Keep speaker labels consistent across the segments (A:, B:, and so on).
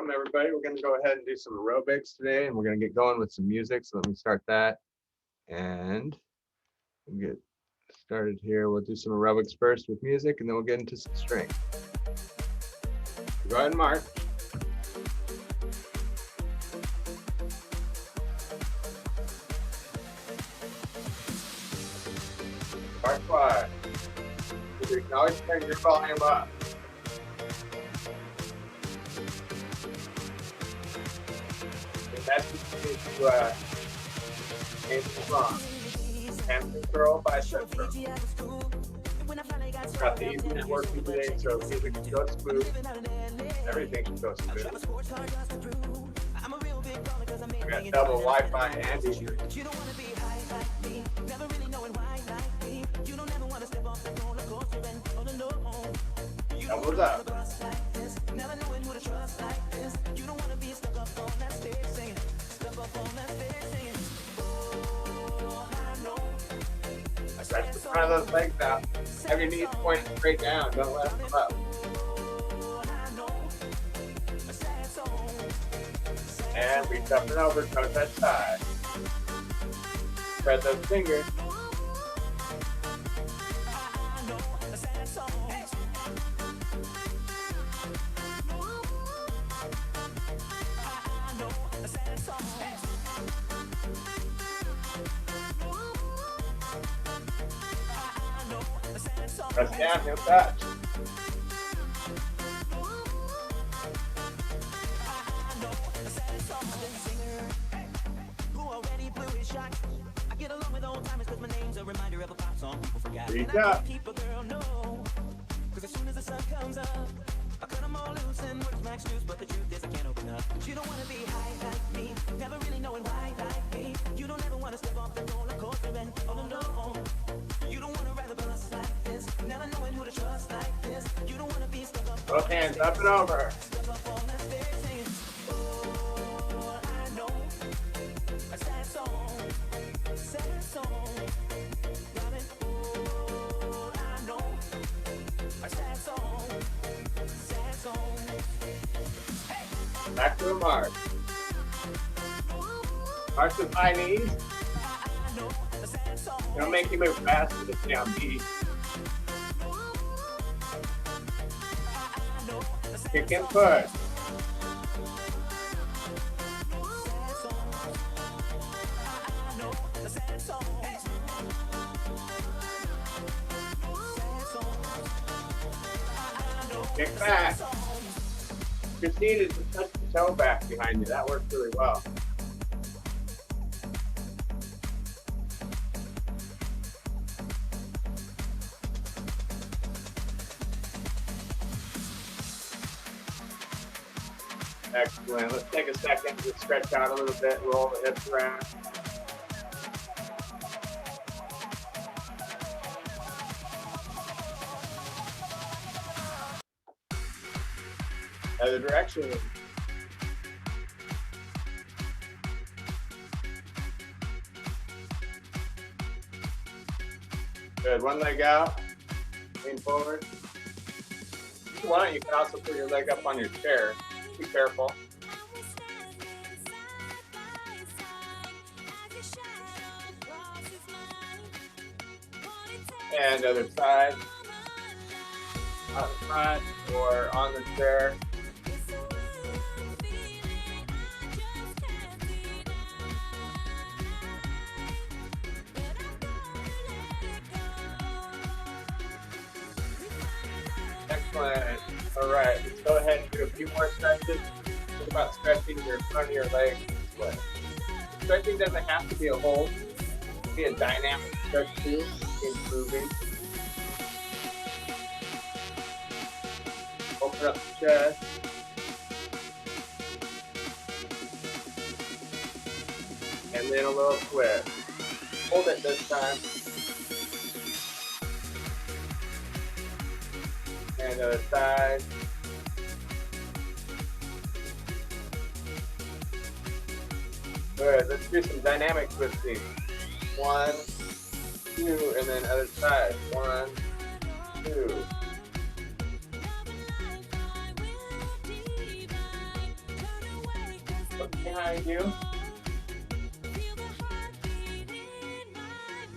A: welcome everybody. We're going to go ahead and do some aerobics today, and we're going to get going with some music. So let me start that, and we'll get started here. We'll do some aerobics first with music, and then we'll get into some strength. Go ahead and march. March wide. You can always turn your volume up. That's just to aim strong. Hamstring curl, bicep curl. Got the easy networking today, so music can go smooth. Everything should go smooth. We got double Wi-Fi and Ether. Doubles up. Stretch the front of those legs out. Have your knees pointed straight down. Don't let them up. And reach up and over, toe touch side. Spread those fingers. Press down, heel touch. Reach up. You don't want to be high like me, never really knowing why like me. You don't ever want to step off the roller coaster and oh no. You don't want to ride the bus like this, never knowing who to trust like this. You don't want to be stuck up. Both hands up and over. Step up on that stage singing. Oh, I know a sad song, sad song. Darling, oh, I know a sad song, sad song. Back to a march. March with high knees. Don't make you move fast to the down beat. Kick and push. Kick back. Just needed to touch the toe back behind you. That works really well. Excellent. Let's take a second to stretch out a little bit, roll the hips around. Other direction. Good. One leg out. Lean forward. If you want, you can also put your leg up on your chair. Be careful. And other side. Out the front or on the chair. Excellent. All right, let's go ahead and do a few more stretches. Think about stretching your front of your legs this way. Stretching doesn't have to be a hold. It can be a dynamic stretch too, improving. Open up the chest. And then a little twist. Hold it this time. And other side. Good. Let's do some dynamic twisting. 1, 2, and then other side. 1, 2.
B: behind you.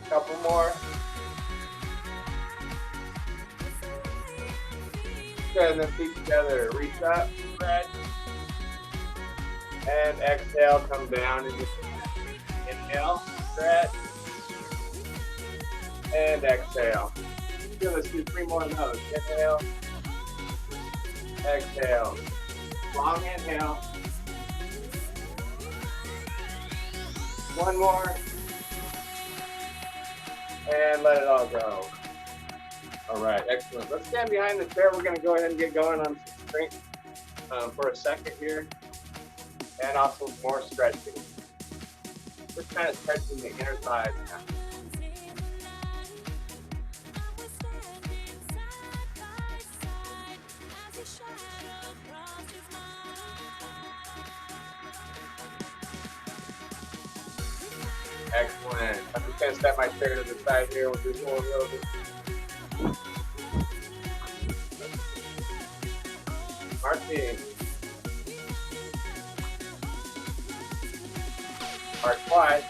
B: Couple more. Good, and then feet together. Reach up, stretch, and exhale. Come down and just inhale, stretch, and exhale. Good, let's do 3 more of those. Inhale, exhale. Long inhale. 1 more. And let it all go. All right, excellent. Let's stand behind the chair. We're going to go ahead and get going on some strength for a second here. And also more stretching. Just kind of stretching the inner thighs now. Excellent. I'm just going to step my chair to the side here. We'll do more a little bit. Marching. March wide.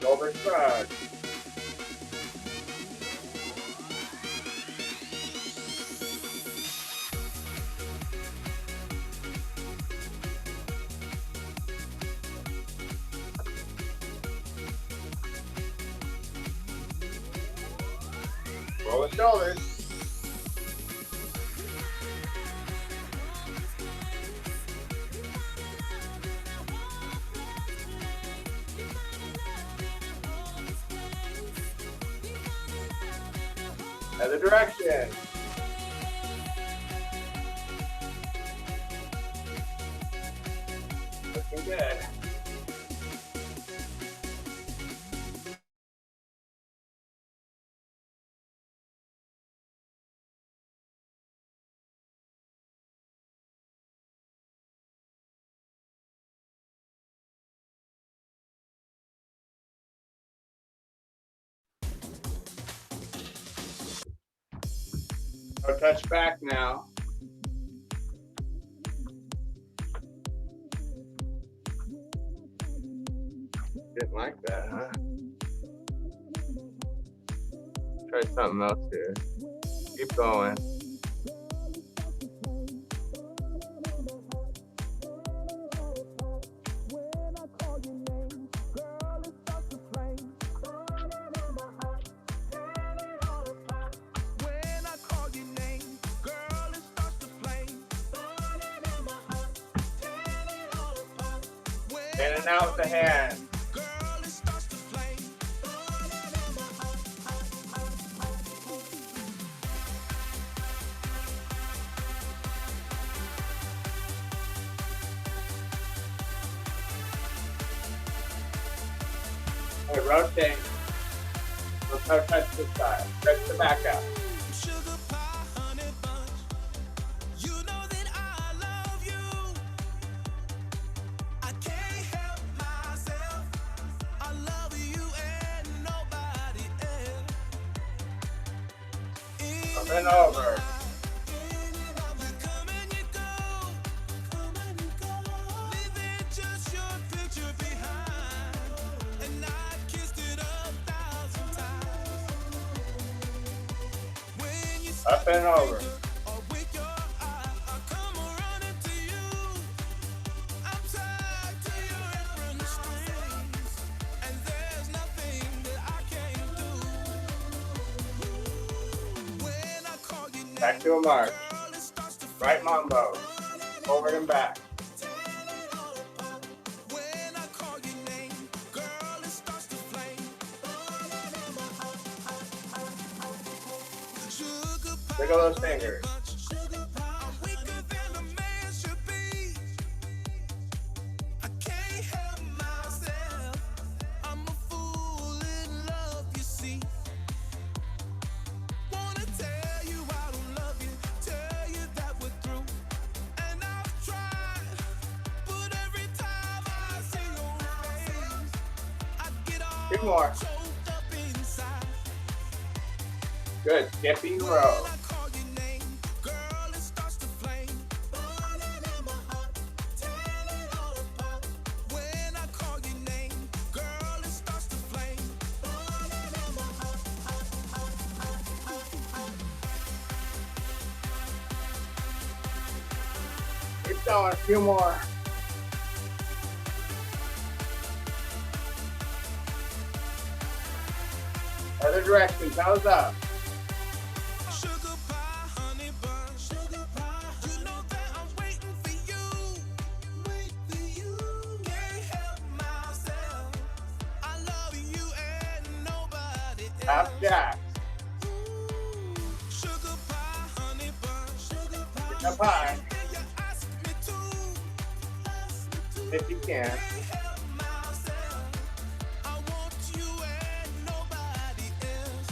B: Shoulder shrug. Roll the shoulders. Other direction. Looking good. So touch back now. Didn't like that, huh? Try something else here. Keep going. In and out with the hand. Okay, rotate. Let's go touch this side. Stretch the back out. Up and over. Up and over. Back to a march. Right mambo. Forward and back. Wiggle those fingers. Two more. Good. Skipping row. going. A few more. Other direction. Toes up.
A: Sugar pie, honey bun, sugar pie. You know that I'm waiting for you. Wait for you. Can't help myself. I love you and nobody
B: Half
A: else.
B: jacks.
A: Sugar pie, honey bun, sugar pie.
B: Get up high
A: And you ask me to.
B: if you can.
A: Can't help myself. I want you and nobody else.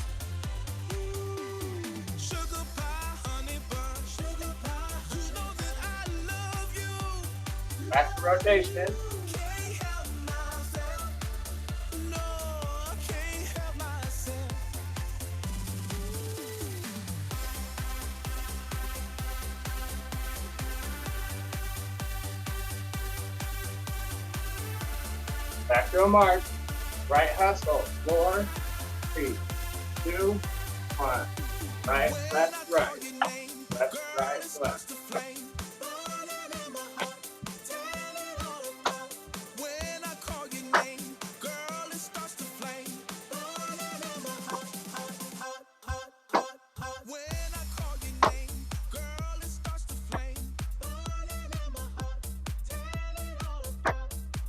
A: Sugar pie, honey bun, sugar pie. You know that I love you.
B: Back to rotation.
A: Can't help myself. No, I can't help myself.
B: Back to a march. Right hustle. 4, 3, 2, 1. Right, left, right. Left, right, left.
A: When I call your name, girl, it starts to flame. When I call your name, girl, it starts to flame.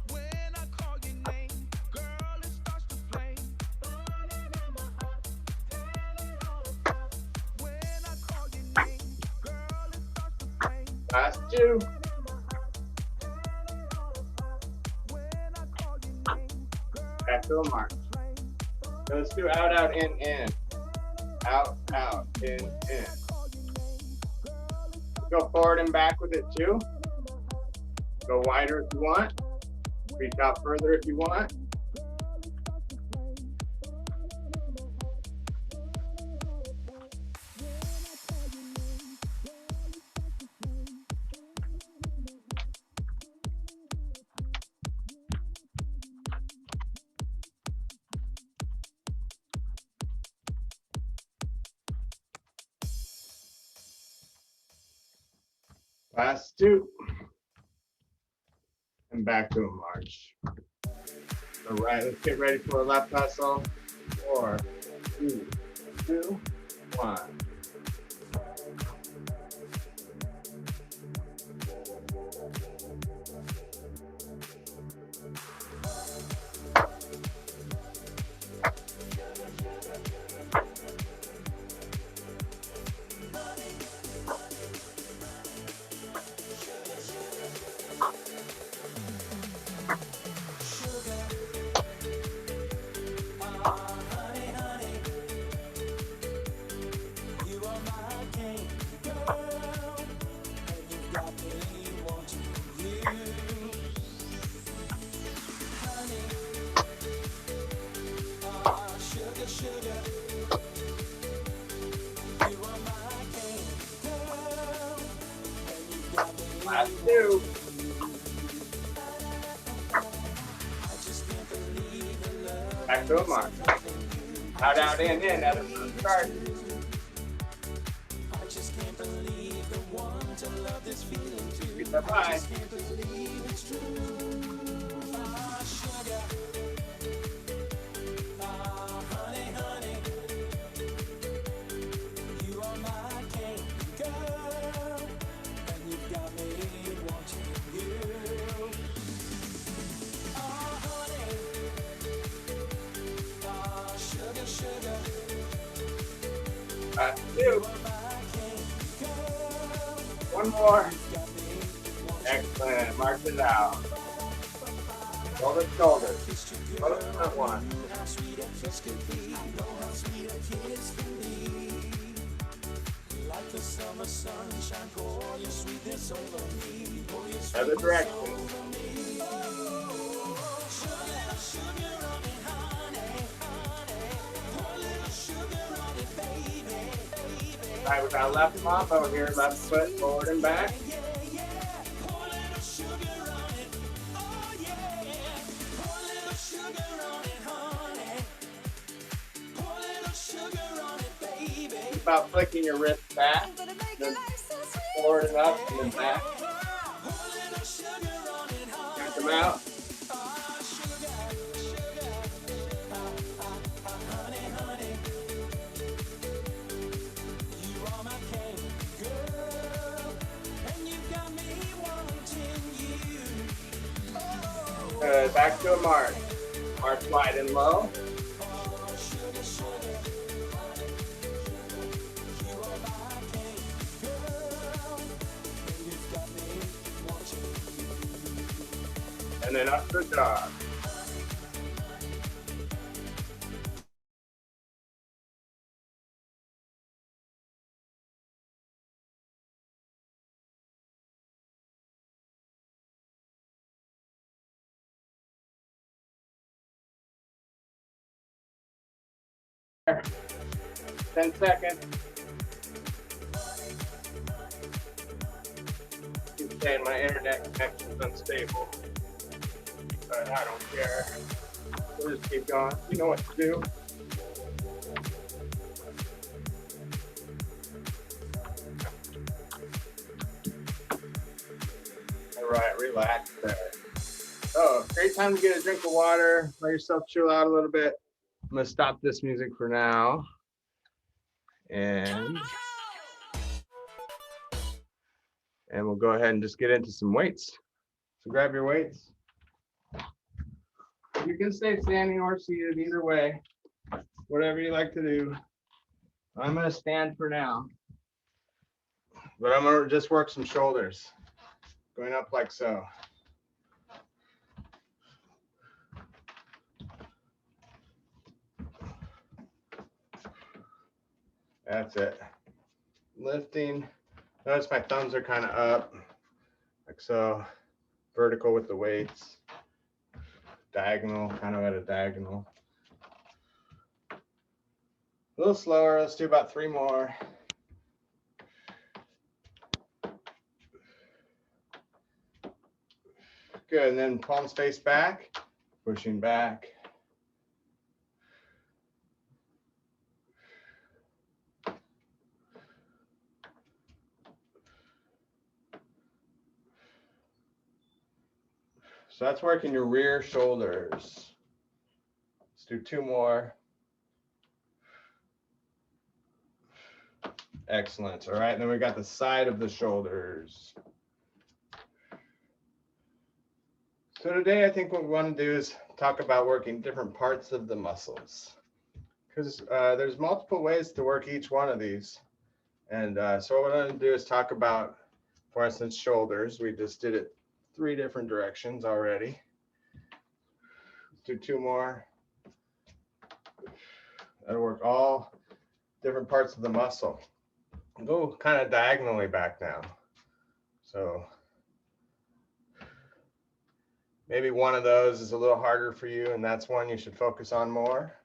A: When I call your name, girl, it starts to flame. When I call your name, girl, it starts to flame.
B: Last 2. Back to a march. Those 2 out, out, in. Out, out, in. Go forward and back with it too. Go wider if you want. Reach out further if you want. Last 2. And back to a march. All right, let's get ready for a left hustle. 4, 3, 2, 1. Last 2. Back to a march. Out, out, in, out of the start. Reach up high. Last 2. One more. Excellent. March it out. Shoulder to shoulder. Go to the front one. Other direction. All right, we got a left mambo here. Left foot forward and back. About flicking your wrist back, then forward and up, and then back. them out. Back to a march. March wide and low. And then up to the dog. There. 10 seconds. Keep saying my internet connection's unstable, but I don't care. We'll just keep going. You know what to do. All right, relax there. Oh, great time to get a drink of water. Let yourself chill out a little bit. I'm gonna stop this music for now. And we'll go ahead and just get into some weights. So grab your weights. You can stay standing or seated, either way, whatever you like to do. I'm gonna stand for now, but I'm gonna just work some shoulders, going up like so. That's it. Lifting. Notice my thumbs are kind of up, like so. Vertical with the weights. Diagonal, kind of at a diagonal. A little slower. Let's do about 3 more. Good. And then palms face back, pushing back. So that's working your rear shoulders. Let's do 2 more. Excellent. All right, and then we got the side of the shoulders. So today I think what we want to do is talk about working different parts of the muscles, because there's multiple ways to work each one of these. And so what I'm going to do is talk about, for instance, shoulders. We just did it 3 different directions already. Let's do 2 more. That'll work all different parts of the muscle. Go kind of diagonally back now. So maybe one of those is a little harder for you, and that's one you should focus on more.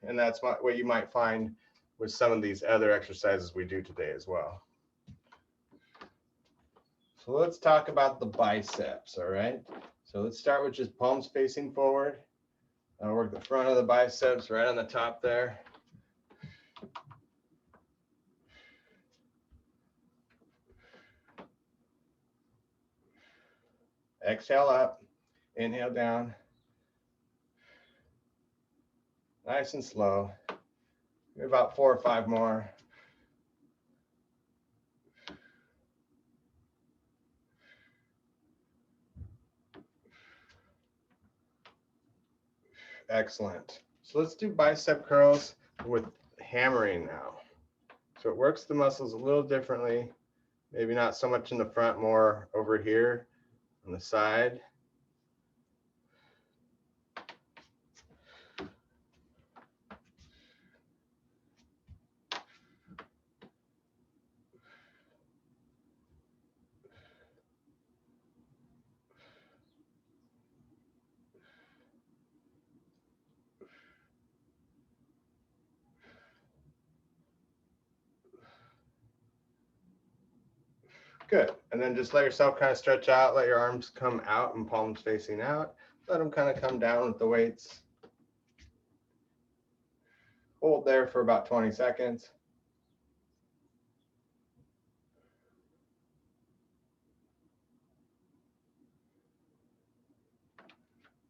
B: And that's what you might find with some of these other exercises we do today as well. So let's talk about the biceps, all right? So let's start with just palms facing forward. I'll work the front of the biceps right on the top there. Exhale up, inhale down. Nice and slow. About 4 or 5 more. Excellent. So let's do bicep curls with hammering now. So it works the muscles a little differently. Maybe not so much in the front, more over here on the side. Good. And then just let yourself kind of stretch out, let your arms come out and palms facing out. Let them kind of come down with the weights. Hold there for about 20 seconds.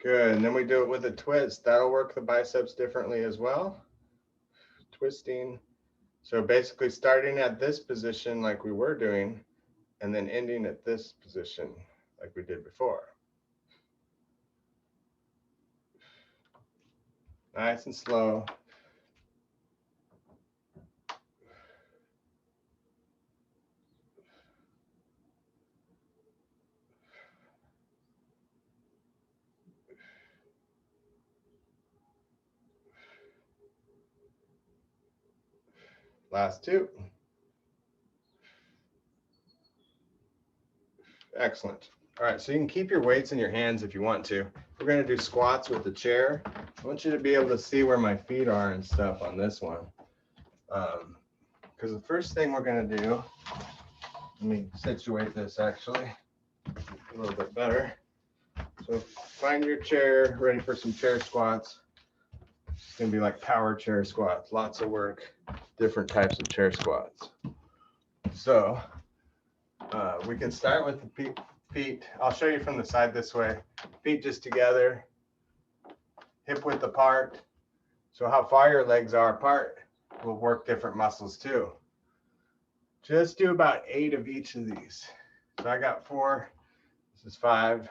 C: Good, and then we do it with a twist. That'll work the biceps differently as well. Twisting. So basically starting at this position like we were doing, and then ending at this position like we did before. Nice and slow. Last two. Excellent. All right, so you can keep your weights in your hands if you want to. We're going to do squats with the chair. I want you to be able to see where my feet are and stuff on this one. Because the first thing we're going to do, let me situate this actually a little bit better. So find your chair, ready for some chair squats. It's going to be like power chair squats, lots of work, different types of chair squats. So we can start with the feet. I'll show you from the side this way. Feet just together, hip width apart. So how far your legs are apart will work different muscles too. Just do about 8 of each of these. So I got 4. This is 5.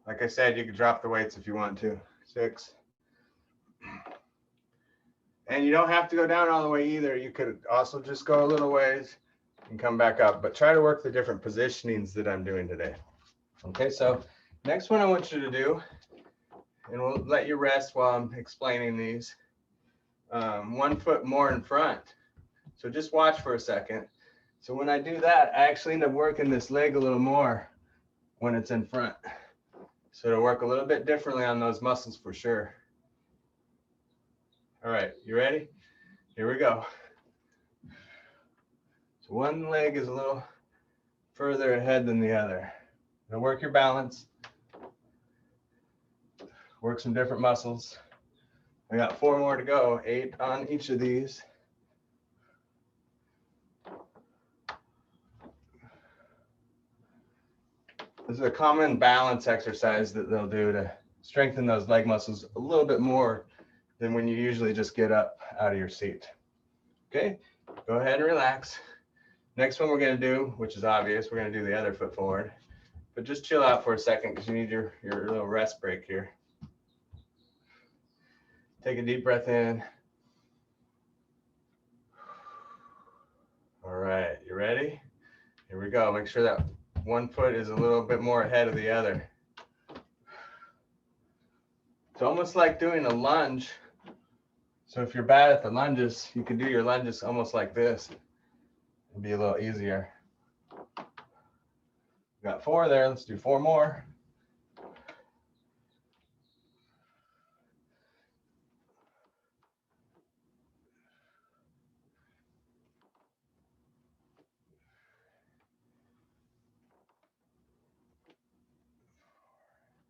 C: Like I said, you can drop the weights if you want to. 6. And you don't have to go down all the way either. You could also just go a little ways and come back up, but try to work the different positionings that I'm doing today. Okay, so next one I want you to do, and we'll let you rest while I'm explaining these. 1 foot more in front. So just watch for a second. So when I do that, I actually end up working this leg a little more when it's in front. So it'll work a little bit differently on those muscles for sure. All right, you ready? Here we go. So one leg is a little further ahead than the other. Now work your balance. Work some different muscles. I got 4 more to go, 8 on each of these. This is a common balance exercise that they'll do to strengthen those leg muscles a little bit more than when you usually just get up out of your seat. Okay, go ahead and relax. Next one we're going to do, which is obvious, we're going to do the other foot forward. But just chill out for a second because you need your little rest break here. Take a deep breath in. All right, you ready? Here we go. Make sure that 1 foot is a little bit more ahead of the other. It's almost like doing a lunge. So if you're bad at the lunges, you can do your lunges almost like this. It'll be a little easier. Got 4 there. Let's do 4 more.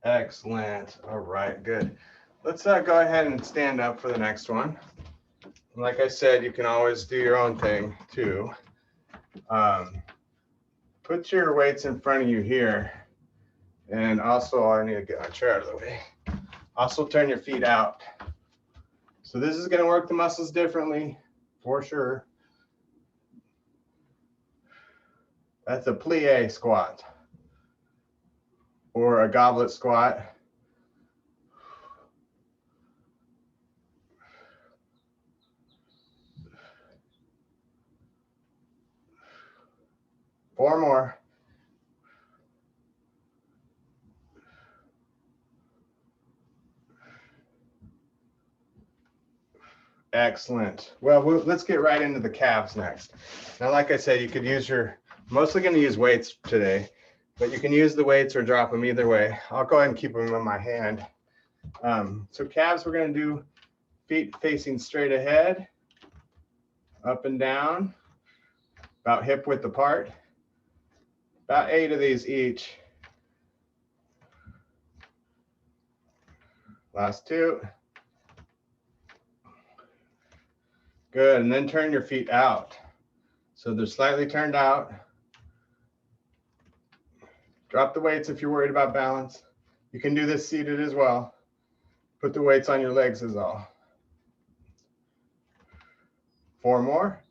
C: Excellent. All right, good. Let's go ahead and stand up for the next one. Like I said, you can always do your own thing too. Put your weights in front of you here. And also, I need to get my chair out of the way. Also turn your feet out. So this is going to work the muscles differently for sure. That's a plie squat or a goblet squat. Four more. Excellent. Well, let's get right into the calves next. Now, like I said, you could use mostly going to use weights today, but you can use the weights or drop them either way. I'll go ahead and keep them in my hand. So calves, we're going to do feet facing straight ahead, up and down, about hip width apart. About 8 of these each. Last 2. Good, and then turn your feet out. So they're slightly turned out. Drop the weights if you're worried about balance. You can do this seated as well. Put the weights on your legs is all. 4 more.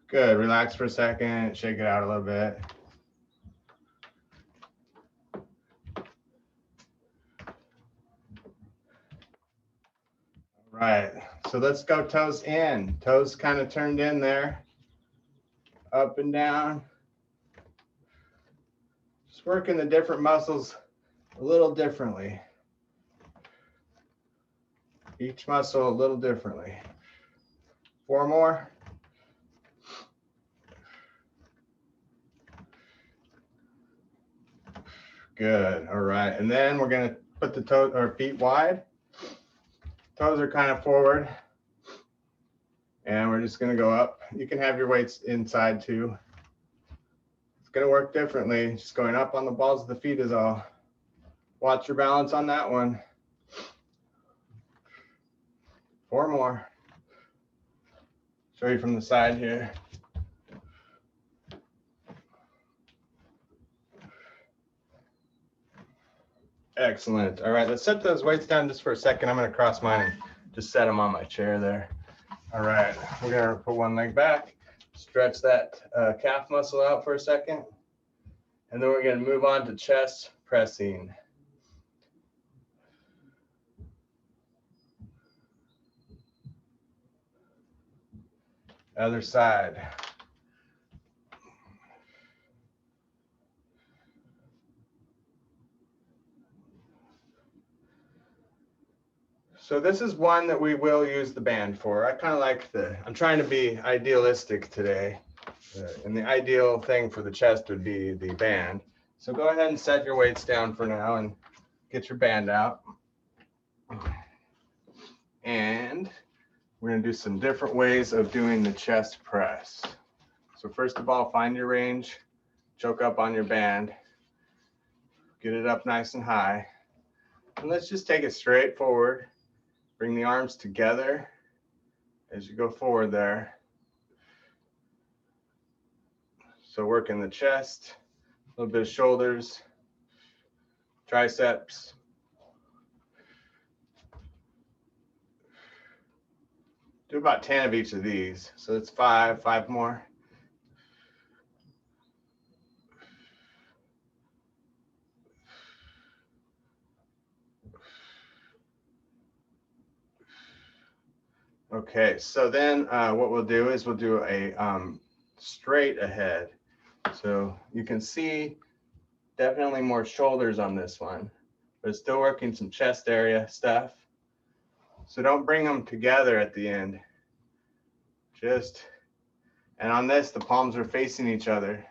C: Good. Relax for a second. Shake it out a little bit. All right. So let's go toes in. Toes kind of turned in there. Up and down. Just working the different muscles a little differently. Each muscle a little differently. 4 more. Good. All right. And then we're going to put the toes or feet wide. Toes are kind of forward. And we're just going to go up. You can have your weights inside too. It's going to work differently. Just going up on the balls of the feet is all. Watch your balance on that one. 4 more. Show you from the side here. Excellent. All right, let's set those weights down just for a second. I'm going to cross mine and just set them on my chair there. All right, we're going to put one leg back, stretch that calf muscle out for a second, and then we're going to move on to chest pressing. Other side. So this is one that we will use the band for. I kind of like I'm trying to be idealistic today. And the ideal thing for the chest would be the band. So go ahead and set your weights down for now and get your band out. And we're going to do some different ways of doing the chest press. So first of all, find your range, choke up on your band, get it up nice and high. And let's just take it straight forward. Bring the arms together as you go forward there. So working the chest, a little bit of shoulders, triceps. Do about 10 of each of these. So it's 5 more. Okay, so then what we'll do is we'll do a straight ahead. So you can see definitely more shoulders on this one, but it's still working some chest area stuff. So don't bring them together at the end. And on this, the palms are facing each other.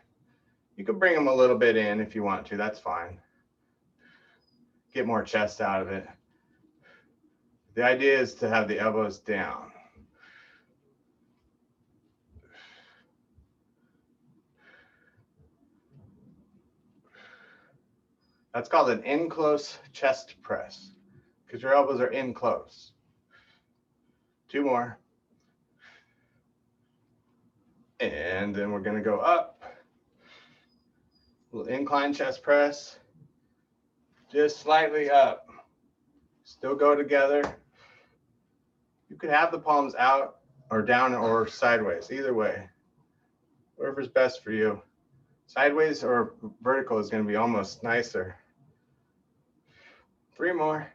C: You can bring them a little bit in if you want to, that's fine. Get more chest out of it. The idea is to have the elbows down. That's called an in close chest press because your elbows are in close. 2 more. And then we're going to go up. A little incline chest press. Just slightly up. Still go together. You could have the palms out or down or sideways, either way. Whatever's best for you. Sideways or vertical is going to be almost nicer. 3 more.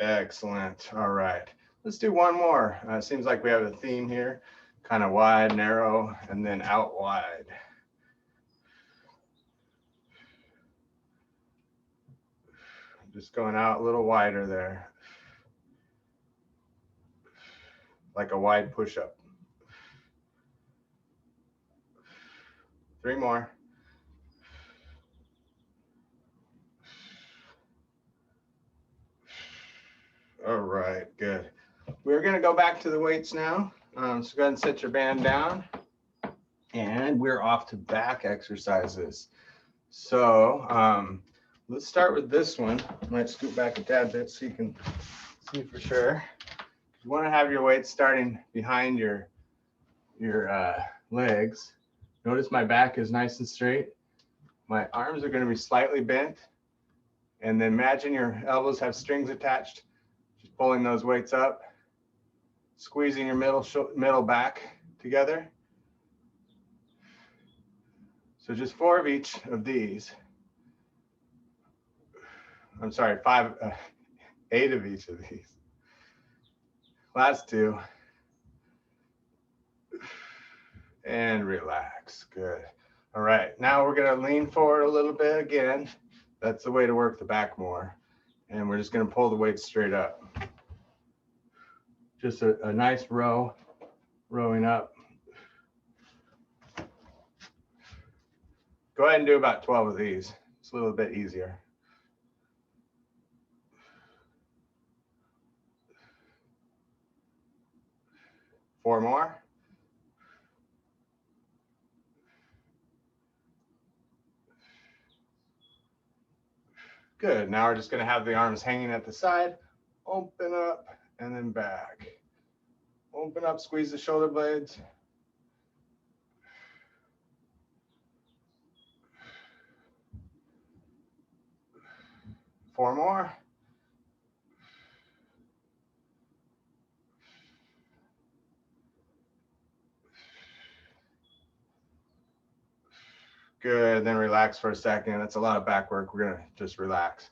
C: Excellent. All right. Let's do one more. It seems like we have a theme here. Kind of wide, narrow, and then out wide. Just going out a little wider there. Like a wide push-up. 3 more. All right, good. We're going to go back to the weights now. So go ahead and set your band down. And we're off to back exercises. So let's start with this one. I might scoot back a tad bit so you can see for sure. You want to have your weight starting behind your legs. Notice my back is nice and straight. My arms are going to be slightly bent. And then imagine your elbows have strings attached. Just pulling those weights up, squeezing your middle back together. So just 4 of each of these. I'm sorry, 8 of each of these. Last 2. And relax. Good. All right. Now we're going to lean forward a little bit again. That's the way to work the back more. And we're just going to pull the weight straight up. Just a nice rowing up. Go ahead and do about 12 of these. It's a little bit easier. Four more. Good. Now we're just going to have the arms hanging at the side. Open up and then back. Open up, squeeze the shoulder blades. Four more. Good. Then relax for a second. That's a lot of back work. We're going to just relax.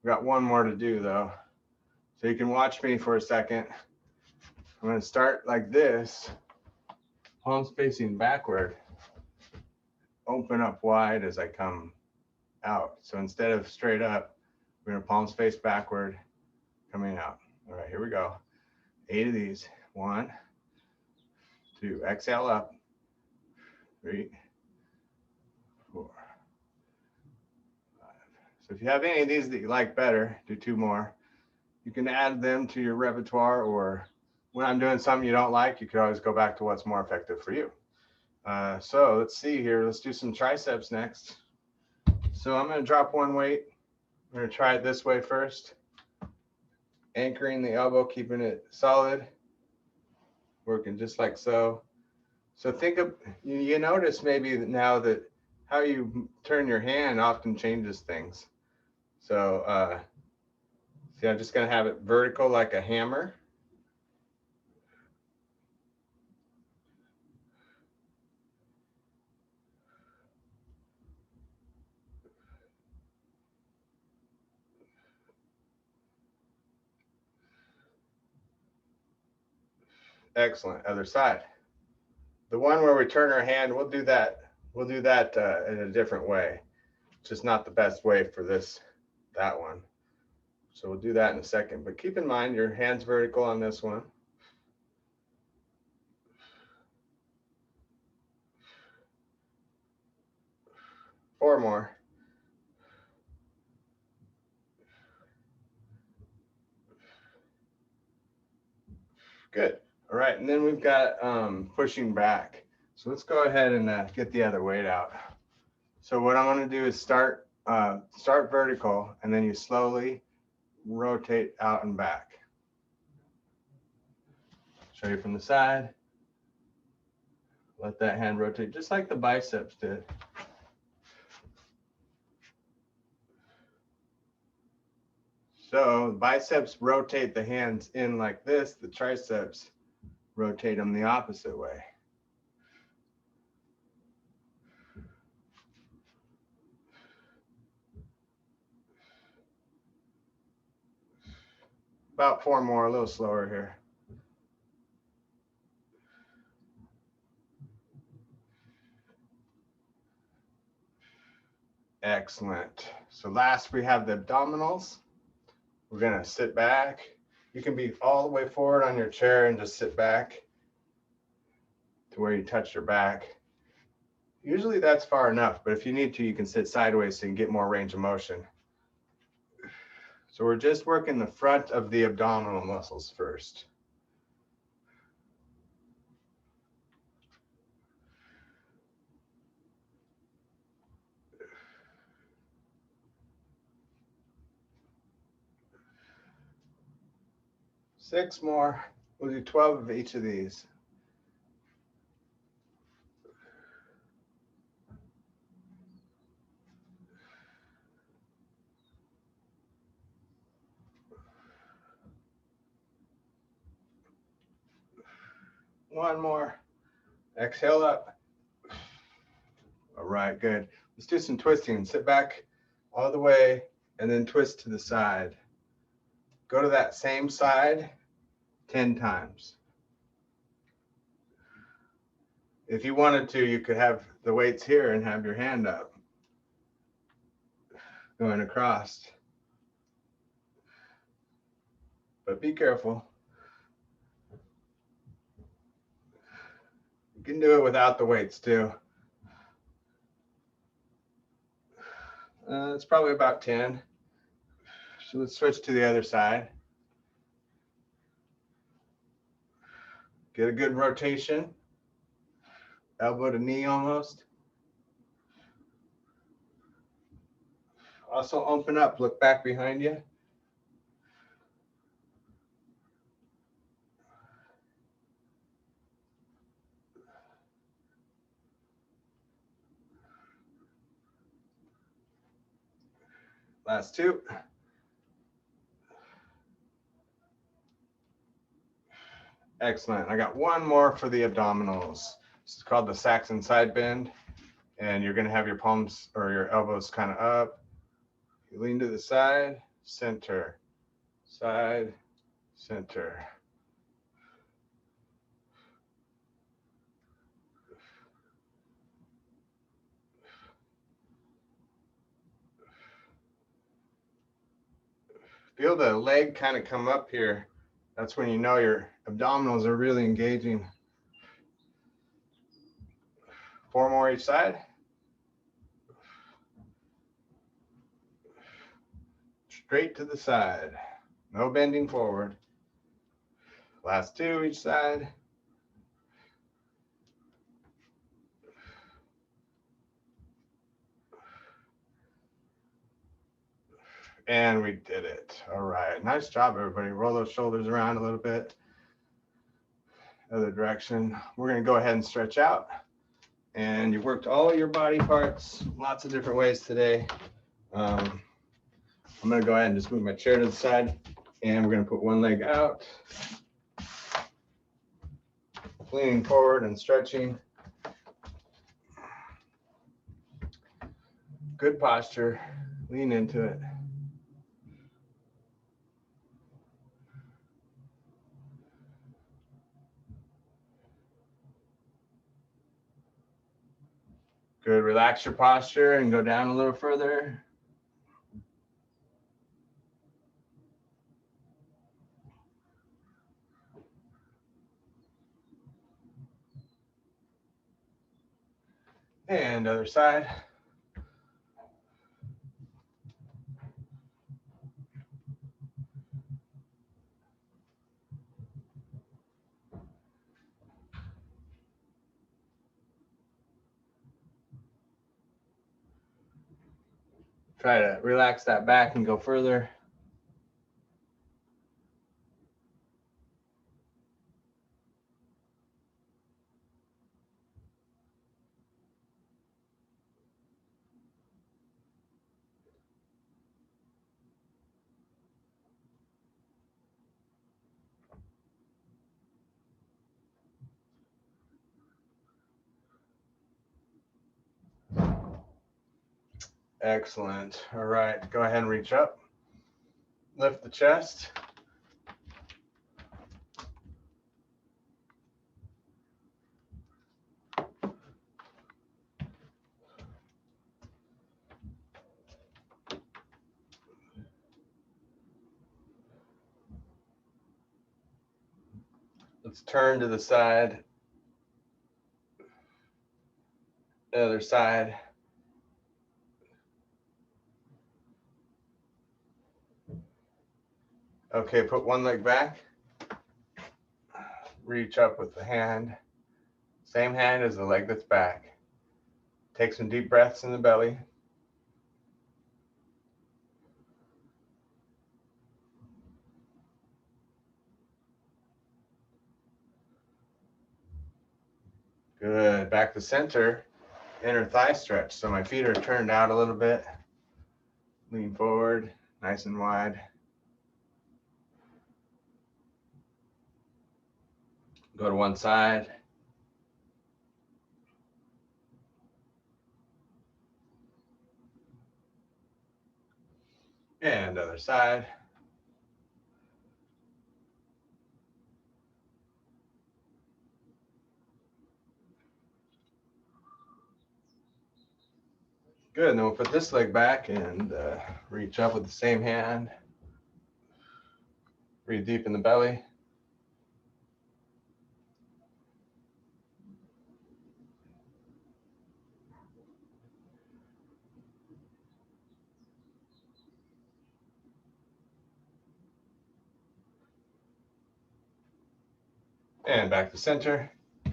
C: We got one more to do though. So you can watch me for a second. I'm going to start like this, palms facing backward. Open up wide as I come out. So instead of straight up, we're going to palms face backward, coming out. All right, here we go. 8 of these. 1, 2. Exhale up. 3, 4, 5. So if you have any of these that you like better, do 2 more. You can add them to your repertoire, or when I'm doing something you don't like, you can always go back to what's more effective for you. So let's see here. Let's do some triceps next. So I'm going to drop one weight. I'm going to try it this way first. Anchoring the elbow, keeping it solid. Working just like so. So think of, you notice maybe now that how you turn your hand often changes things. So see, I'm just going to have it vertical like a hammer. Excellent. Other side. The one where we turn our hand, we'll do that in a different way. Just not the best way for that one. So we'll do that in a second. But keep in mind your hand's vertical on this one. Four more. Good. All right, and then we've got pushing back. So let's go ahead and get the other weight out. So what I'm going to do is start vertical, and then you slowly rotate out and back. Show you from the side. Let that hand rotate just like the biceps did. So the biceps rotate the hands in like this, the triceps rotate them the opposite way. About 4 more, a little slower here. Excellent. So last we have the abdominals. We're going to sit back. You can be all the way forward on your chair and just sit back to where you touch your back. Usually that's far enough, but if you need to, you can sit sideways so you can get more range of motion. So we're just working the front of the abdominal muscles first. 6 more. We'll do 12 of each of these. One more. Exhale up. All right, good. Let's do some twisting. Sit back all the way and then twist to the side. Go to that same side 10 times. If you wanted to, you could have the weights here and have your hand up, going across. But be careful. You can do it without the weights too. It's probably about 10. So let's switch to the other side. Get a good rotation. Elbow to knee almost. Also open up, look back behind you. Last two. Excellent. I got one more for the abdominals. This is called the Saxon side bend. And you're going to have your palms or your elbows kind of up. You lean to the side, center, side, center. Feel the leg kind of come up here. That's when you know your abdominals are really engaging. 4 more each side. Straight to the side. No bending forward. Last 2 each side. And we did it. All right. Nice job, everybody. Roll those shoulders around a little bit. Other direction. We're going to go ahead and stretch out. And you worked all your body parts, lots of different ways today. I'm going to go ahead and just move my chair to the side. And we're going to put one leg out. Leaning forward and stretching. Good posture. Lean into it. Good. Relax your posture and go down a little further. And other side. Try to relax that back and go further. Excellent. All right, go ahead and reach up. Lift the chest. Let's turn to the side. The other side. Okay, put one leg back. Reach up with the hand. Same hand as the leg that's back. Take some deep breaths in the belly. Good. Back to center. Inner thigh stretch. So my feet are turned out a little bit. Lean forward, nice and wide. Go to one side. And other side. Good, and then we'll put this leg back and reach up with the same hand. Breathe deep in the belly. And back to center. So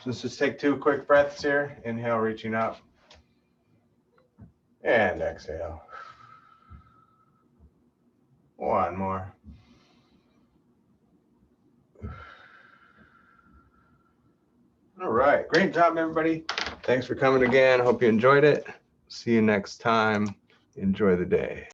C: let's just take 2 quick breaths here. Inhale, reaching up. And exhale. One more. All right. Great job, everybody. Thanks for coming again. Hope you enjoyed it. See you next time. Enjoy the day.